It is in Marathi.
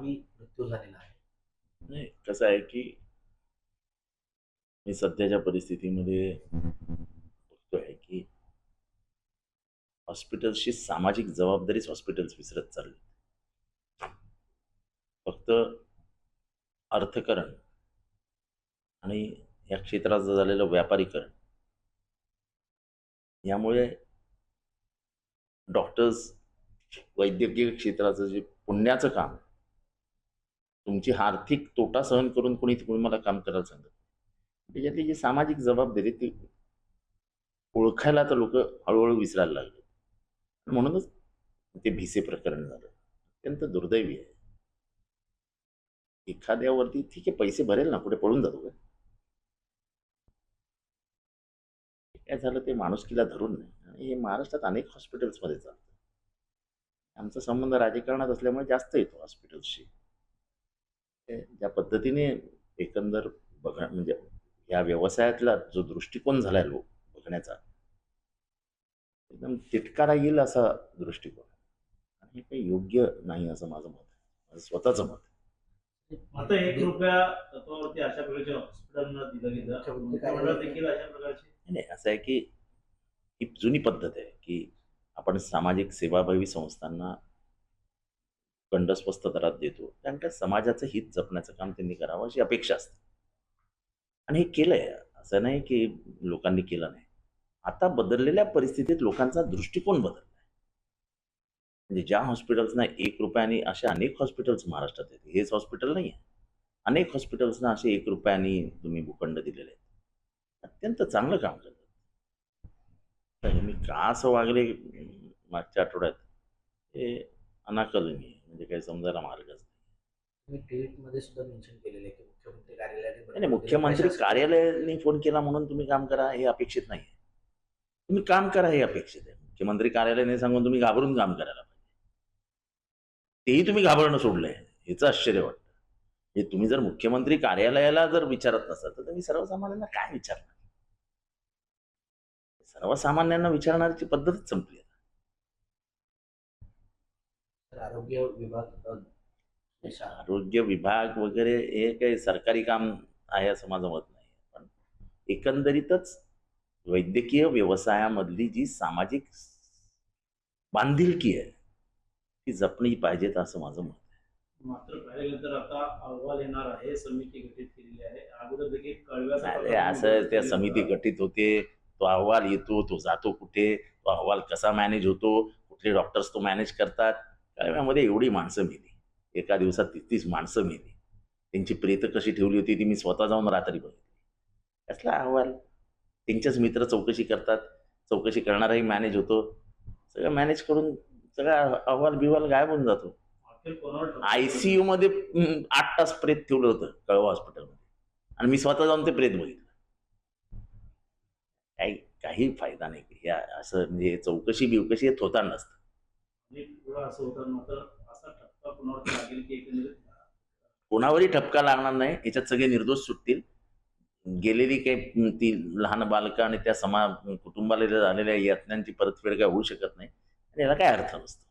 गावी मृत्यू झालेला आहे. नाही, कसं आहे की मी सध्याच्या परिस्थितीमध्ये बघतोय की हॉस्पिटल्सची सामाजिक जबाबदारीच हॉस्पिटल्स विसरत चालली. फक्त अर्थकारण आणि या क्षेत्राचं झालेलं व्यापारीकरण यामुळे डॉक्टर्स, वैद्यकीय क्षेत्राचं जे पुण्याचं काम, तुमची आर्थिक तोटा सहन करून कोणी मला काम करायला सांगत नाही. त्याच्यातली जी सामाजिक जबाबदारी ती ओळखायला तर लोक हळूहळू विसरायला लागले. म्हणूनच ते भिसे प्रकरण झालं. अत्यंत दुर्दैवी आहे. एखाद्यावरती ठीक आहे, पैसे भरेल ना, कुठे पळून जातो का? काय झालं ते माणुसकीला धरून नाही. आणि हे महाराष्ट्रात अनेक हॉस्पिटल्समध्ये चालतं. आमचा संबंध राजकारणात असल्यामुळे जास्त येतो हॉस्पिटल्सशी. ज्या पद्धतीने एकंदर म्हणजे या व्यवसायातला जो दृष्टिकोन झालाय लोक बघण्याचा, एकदम तिटकारा येईल असा दृष्टिकोन, आणि हे काही योग्य नाही असं माझं मत आहे, माझं स्वतःचं मत आहे. आता ₹1 तत्वावरती अशा प्रकारच्या हॉस्पिटलला दिलं गेलं देखील अशा प्रकारची नाही, असं आहे की ही जुनी पद्धत आहे की आपण सामाजिक सेवाभावी संस्थांना दंड स्वस्त दरात देतो, कारण का समाजाचं हित जपण्याचं काम त्यांनी करावं अशी अपेक्षा असते. आणि हे केलंय, असं नाही की लोकांनी केलं नाही. आता बदललेल्या परिस्थितीत लोकांचा दृष्टिकोन बदललाय. म्हणजे ज्या हॉस्पिटल्सना ₹1 असे अनेक हॉस्पिटल्स महाराष्ट्रात आहेत. हेच हॉस्पिटल नाही आहे. अनेक हॉस्पिटल्सना असे ₹1 तुम्ही भूखंड दिलेले आहेत. अत्यंत चांगलं काम करतात. तर मी का असं वागले मागच्या आठवड्यात, हे अनाकलनीय, म्हणजे काही समजायला मार्गच नाही. तुम्ही ट्विटमध्ये सुद्धा मेन्शन केलेलं आहे की मुख्यमंत्री कार्यालयाने नाही, मुख्यमंत्री कार्यालयाने फोन केला म्हणून तुम्ही काम करा हे अपेक्षित नाही. तुम्ही काम करा हे अपेक्षित आहे. मुख्यमंत्री कार्यालयाने सांगून तुम्ही घाबरून काम करायला पाहिजे. तेही तुम्ही घाबरणं सोडलंय, याचं आश्चर्य वाटतं. हे तुम्ही जर मुख्यमंत्री कार्यालयाला जर विचारत नसाल तर तुम्ही सर्वसामान्यांना काय विचारणार? सर्वसामान्यांना विचारण्याची पद्धतच संपली आहे. आरोग्य विभाग आरोग्य विभाग वगैरे हे काही सरकारी काम आहे असं माझं मत नाही. पण एकंदरीतच वैद्यकीय व्यवसायामधली जी सामाजिक बांधिलकी आहे ती जपली पाहिजेत असं माझं मत आहे. मात्र पाहिल्यानंतर आता अहवाल येणार आहे, समिती गठीत केलेली आहे. अगोदर देखील अरे असं त्या समिती गठीत होते, तो अहवाल येतो, तो जातो कुठे, तो अहवाल कसा मॅनेज होतो, कुठले डॉक्टर्स तो मॅनेज करतात. कळव्यामध्ये एवढी माणसं मेली, एका दिवसात 30 माणसं मेली. त्यांची प्रेत कशी ठेवली होती ती मी स्वतः जाऊन रात्री बघितली. कसला अहवाल? त्यांचेच मित्र चौकशी करतात, चौकशी करणाराही मॅनेज होतो, सगळं मॅनेज करून सगळा अहवाल बिहवाल गायब होऊन जातो. आयसीयू मध्ये 8 तास प्रेत ठेवलं होतं कळवा हॉस्पिटलमध्ये, आणि मी स्वतः जाऊन ते प्रेत बघितलं. काही फायदा नाही या असं, म्हणजे चौकशी बिवकशी हे थोता नसतं. असं होतं, मात्र असा ठपका कोणावर लागेल की एकंदरीत कोणावरही ठपका लागणार नाही, याच्यात सगळे निर्दोष सुटतील. गेलेली काही ती लहान बालकं आणि त्या कुटुंबाला झालेल्या यातनांची परतफेड काय होऊ शकत नाही, आणि याला काय अर्थ नसतो.